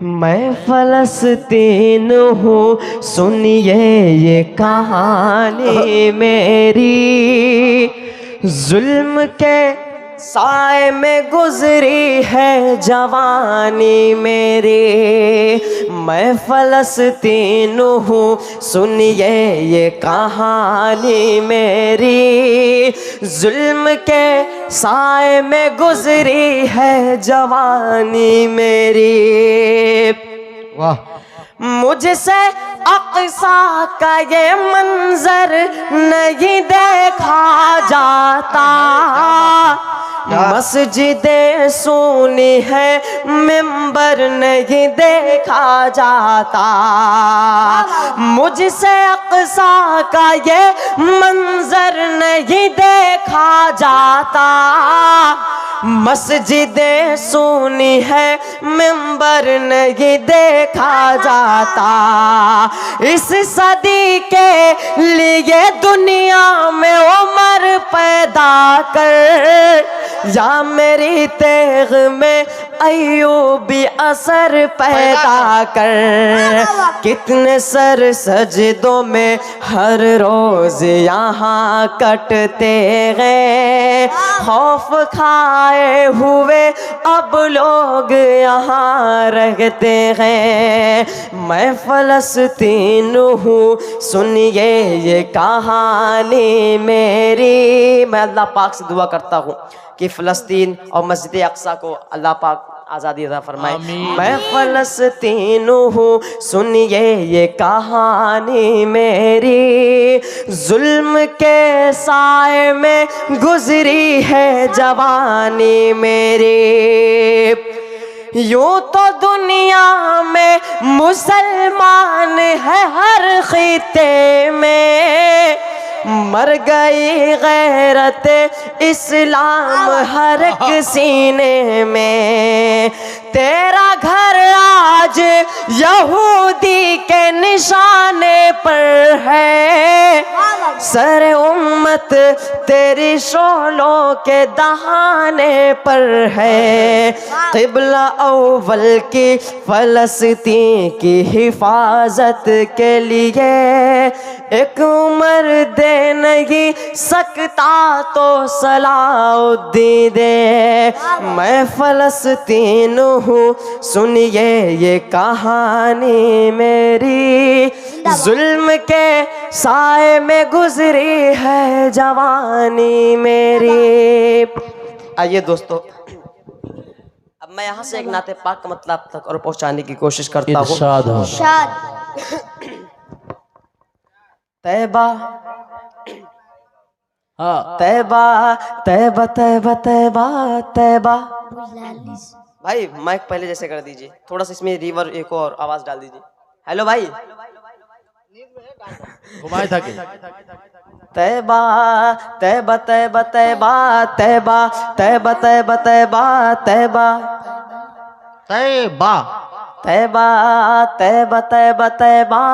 मैं फलस्तीन हूँ, सुनिए ये कहानी मेरी। जुल्म के साए में गुजरी है जवानी मेरी। मैं फलस्तीन हूँ, सुनिए ये कहानी मेरी। जुल्म के साए में गुजरी है जवानी मेरी। वाह। मुझसे अक़सा का ये मंजर नहीं देखा जाता। मस्जिदें सुनी है, मिंबर नहीं देखा जाता। मुझसे अक़सा का ये मंजर नहीं देखा जाता। मस्जिदें सुनी है, मिंबर नहीं देखा जाता। इस सदी के लिए दुनिया में उमर पैदा कर, या मेरी तेग में अय्यूबी असर पैदा कर। कितने सर सजदों में हर रोज यहाँ कटते गए। खौफ खाए हुए अब लोग यहाँ रहते हैं। मैं फलस्तीन हूँ, सुनिए ये कहानी मेरी। मैं अल्लाह पाक से दुआ करता हूँ कि फ़लस्तीन और मस्जिद अक़सा को अल्लाह पाक आज़ादी अता फरमाए। मैं फ़लस्तीन हूँ, सुनिए ये कहानी मेरी। जुल्म के साए में गुजरी है जवानी मेरी। यूं तो दुनिया में मुसलमान है हर खिते में। मर गई गैरत इस्लाम हर एक सीने में। तेरा घर आज यहूदी के निशाने पर है। सर उम्मत तेरी शोलों के दहाने पर है। क़िबला अव्वल की फ़लस्तीन की हिफाजत के लिए एक उम्र दे नहीं सकता तो सलाउद्दीन दे। मैं फ़लस्तीन हूँ, सुनिए ये कहानी मेरी। जुल्म के साए में गुजरी है जवानी मेरी। आइए दोस्तों, अब मैं यहाँ से एक नाते पाक का मतलब तक और पहुँचाने की कोशिश करता हूँ। तैबा तैबा तैबा तैबा तैबा तैबा। भाई माइक पहले जैसे कर दीजिए, थोड़ा सा इसमें रिवर एक और आवाज डाल दीजिए। हेलो भाई। घुमाए था कि तैबा तैबा तैबा तैबा तैबा तैबा तैबा तैबा तैबा तैबा तैबा तैबा तैबा तैबा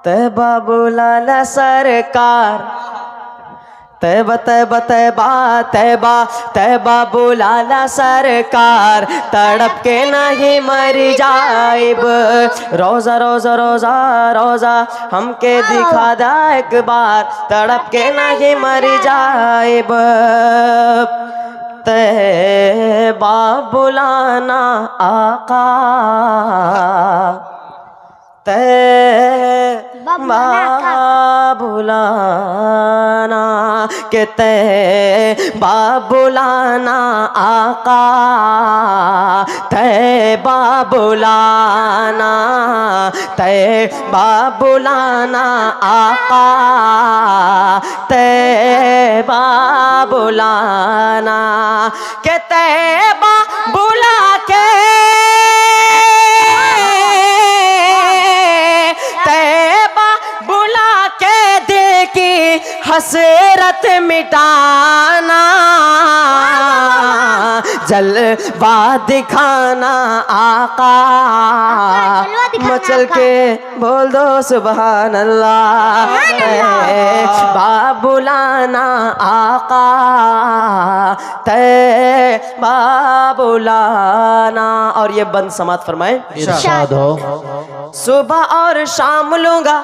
तैबा बुलाना सरकार। तैबा तैबा तैबा तैबा तैबा बुलाना सरकार। तड़प के नहीं मर जाइब। रोज़ा रोज़ा रोज़ा रोज़ा हमके दिखा दा एक बार। तड़प के नहीं मर जाइब। तैबा बुलाना आका। तैबा बुलाना के तैबा बुलाना आका। तैबा बुलाना तैबा बुलाना आका। तैबा बुलाना के तैबा बुला के हसरत मिटाना। जलवा दिखाना आका, मचल के बोल दो सुभान अल्लाह। बुलाना आका, तैबा बुलाना। और ये बंद समात फरमाए। इरशाद हो। सुबह और शाम लूंगा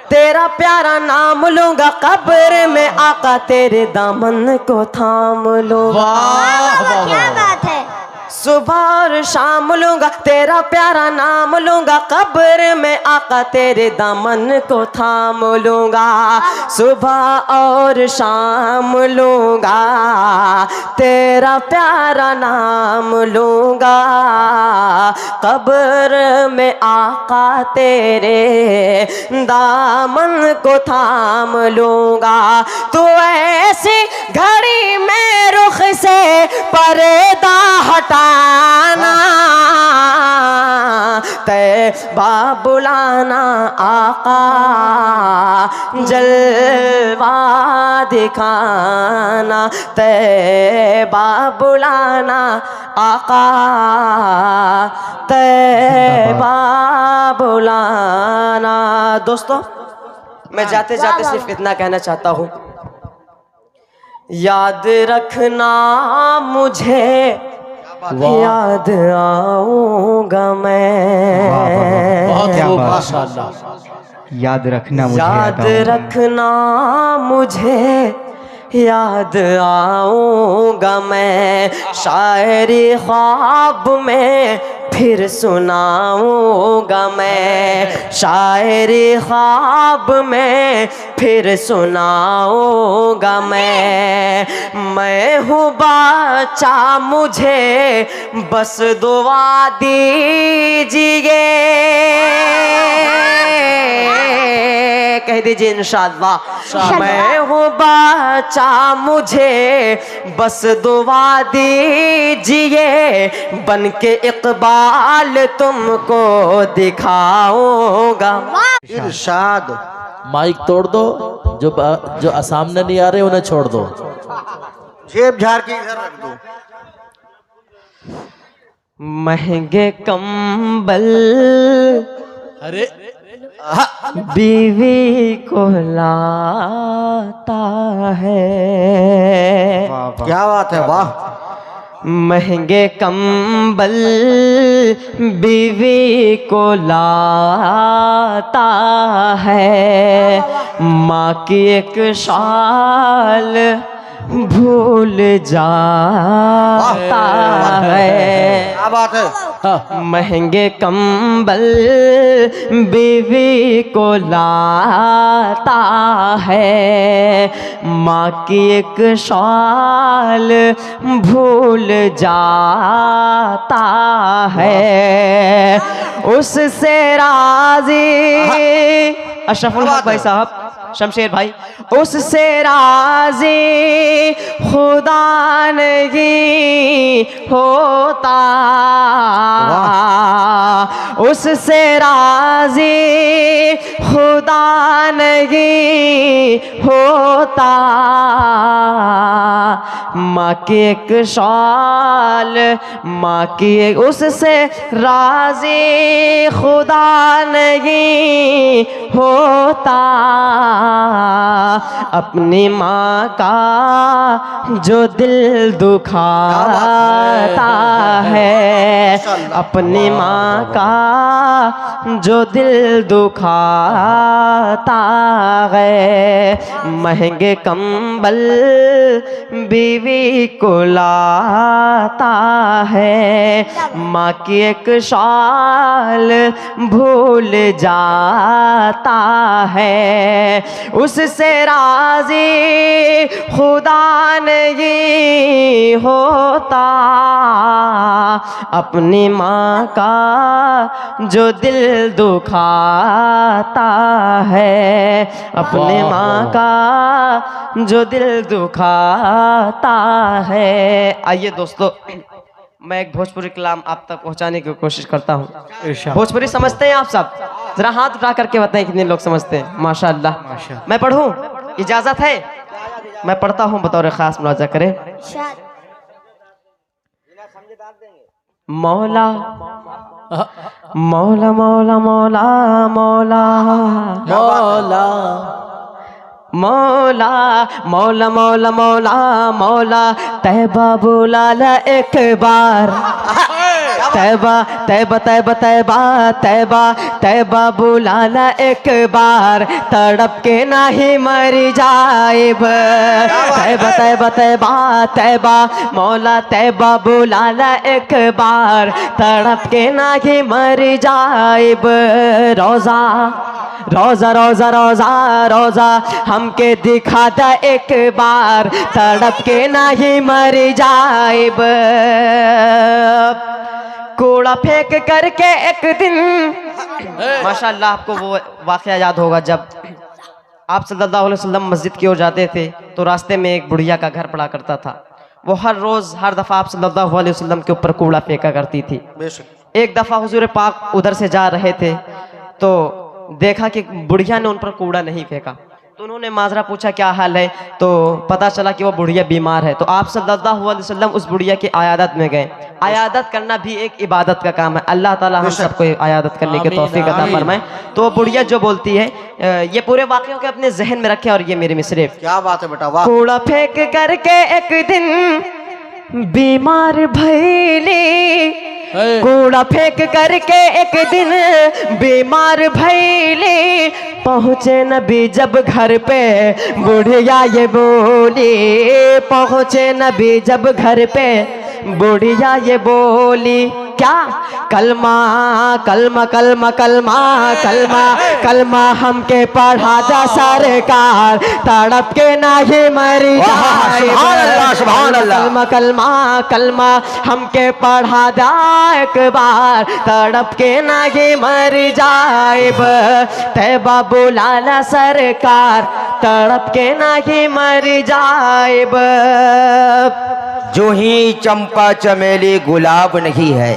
तेरा प्यारा नाम लूंगा, कब्र में आका तेरे दामन को थाम लूंगा। क्या बात है। सुबह और शाम लूंगा तेरा प्यारा नाम लूंगा, कब्र में आका तेरे दामन को थाम लूंगा। सुबह और शाम लूंगा तेरा प्यारा नाम लूंगा, कब्र में आका तेरे दामन को थाम लूंगा। तू ऐसी घड़ी में रुख से पर्दा हटाना, तैबा बुलाना आका, जलवा दिखाना, तैबा बुलाना आका, तैबा बुलाना। दोस्तों, मैं जाते जाते सिर्फ इतना कहना चाहता हूँ, याद रखना मुझे, याद आऊंगा मैं। बहुत खूब, माशाअल्लाह। याद रखना मुझे, याद रखना मुझे, याद आऊंगा मैं। शायरी ख्वाब में फिर सुनाऊंगा मैं, शायरी ख्वाब में फिर सुनाऊंगा मैं हूँ बच्चा, मुझे बस दुआ दीजिए। कह दीजिए इंशाअल्लाह। मैं हूँ बच्चा, मुझे बस दुआ दीजिए, बन के इकबाल तुमको दिखाऊंगा। इरशाद। माइक तोड़ दो, जो सामने नहीं आ रहे उन्हें छोड़ दो। जेब झाड़ के इधर रख दो। महंगे कंबल अरे बीवी को लाता है। क्या बात है, वाह। महंगे कंबल बीवी को लाता है, माँ की एक शाल भूल जाता है। क्या बात है। महंगे कंबल बीवी को लाता है, माँ की एक शाल भूल जाता है। उससे राजी अशरफुल हक भाई साहब, शमशेर भाई, उससे राजी खुदा नहीं होता, उससे राजी खुदा नहीं होता। माँ की एक शाल, माँ की एक, उससे राजी खुदा नहीं होता। अपनी माँ का जो दिल दुखाता है, अपनी माँ का जो दिल दुखाता है। महंगे कंबल बीवी को लाता है, माँ की एक शाल भूल जाता है। उससे राजी खुदा नहीं होता। अपनी माँ का जो दिल दुखाता है, अपनी माँ का जो दिल दुखाता है। आइए दोस्तों, मैं एक भोजपुरी कलाम आप तक पहुंचाने की कोशिश करता हूँ। भोजपुरी समझते हैं आप सब? जरा हाथ उठा करके बताएं कितने लोग समझते हैं। माशाअल्लाह। मैं पढ़ूं? इजाजत है? मैं पढ़ता हूँ, बतौर खास मुलाजा करें। मौला मौला मौला मौला मौला मौला मौला मौला मौला मौला मौला तैबा बुला ला एक बार तैबा तैबा तैबा तैबा तैबा तैबा बुला ला एक बार तड़प के नाही मर जाएब तैबा तैबा तैबा तैबा मौला तैबा बुला ला एक बार तड़प के नाही मर जाएब रोजा रोजा रोजा रोजा रोजा हमके दिखा दा एक बार तड़प के नहीं मर जाएब कूड़ा फेंक करके एक दिन माशाल्लाह आपको वो वाक़या याद होगा जब आप सल्लल्लाहु अलैहि वसल्लम मस्जिद की ओर जाते थे तो रास्ते में एक बुढ़िया का घर पड़ा करता था। वो हर रोज़ हर दफ़ा आप सल्लल्लाहु अलैहि वसल्लम के ऊपर कूड़ा फेंका करती थी। एक दफ़ा हुजूर पाक उधर से जा रहे थे तो देखा कि बुढ़िया ने उन पर कूड़ा नहीं फेंका तो उन्होंने माजरा पूछा क्या हाल है, तो पता चला कि वो बुढ़िया बीमार है। तो आप सल्लल्लाहु अलैहि वसल्लम उस बुढ़िया की आयादत में गए। आयादत करना भी एक इबादत का काम है। अल्लाह ताला हम सबको आयादत करने की तौफीक अता फरमाए। तो वो बुढ़िया जो बोलती है, ये पूरे वाक़ियों के अपने जहन में रखे और ये मेरे मिसरे। क्या बात है बेटा, वाह। कूड़ा फेंक करके एक दिन बीमार भैली, कूड़ा फेंक करके एक दिन बीमार भैली, पहुँचे नबी जब घर पे बुढ़िया ये बोली, पहुँचे नबी जब घर पे बुढ़िया ये बोली क्या कलमा कलमा कलमा कलमा कलमा कलमा हमके पढ़ा दा सरकार तड़प के नाही मरी जाए। कलमा कलमा कलमा हमके पढ़ा दा एक बार तड़प के नाही मरी जाए। तैबा बुलाला सरकार तड़प के नाही मरी जाए। जो ही चंपा चमेली गुलाब नहीं है,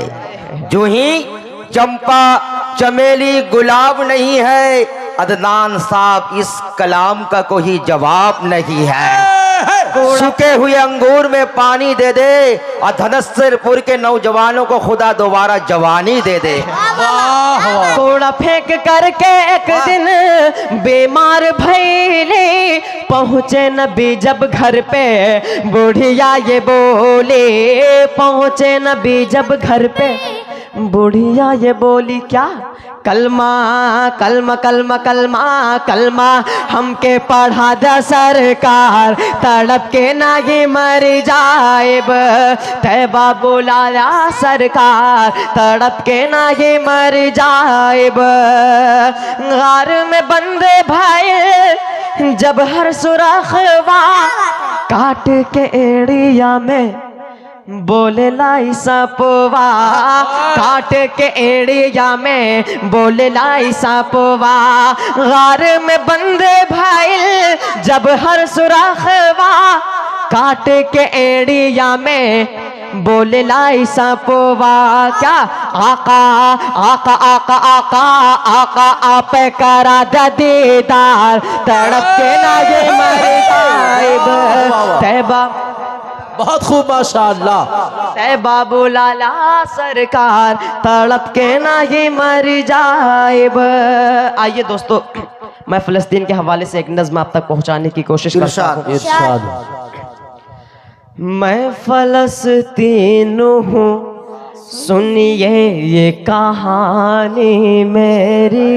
जो ही चंपा चमेली गुलाब नहीं है, अदनान साहब इस कलाम का कोई जवाब नहीं है। सूखे हुए अंगूर में पानी दे दे और धनस्सरपुर के नौजवानों को खुदा दोबारा जवानी दे दे। कूड़ा फेंक करके एक दिन बीमार भैली, पहुँचे नबी जब घर पे बुढ़िया ये बोली, पहुँचे नबी जब घर पे बुढ़िया ये बोली क्या कलमा कलमा कलमा कलमा कलमा हमके पढ़ा दा सरकार तड़प के नाही मर जाएब। तैबा बुलाया सरकार तड़प के नाही मर जाएब। गार में बंदे भाई जब हर सुरखवा काट के एड़िया में बोले लाई सपवा, काट के एड़िया में बोले लाई सपवा। गार में बंदे भाई जब हर सुरखवा काट के एड़िया में बोले लाई सपवा क्या आका आका आका आका आका आप करा दा दीदार तड़प के नाही मर जाएब। तैबा बहुत खूब माशाअल्लाह। तैबा बुलाला सरकार तड़प के नाही मर जाएब। आइए दोस्तों, मैं फ़लस्तीन के हवाले से एक नज़्म आप तक पहुंचाने की कोशिश करता हूँ। मैं फ़लस्तीन हूँ सुनिए ये कहानी मेरी,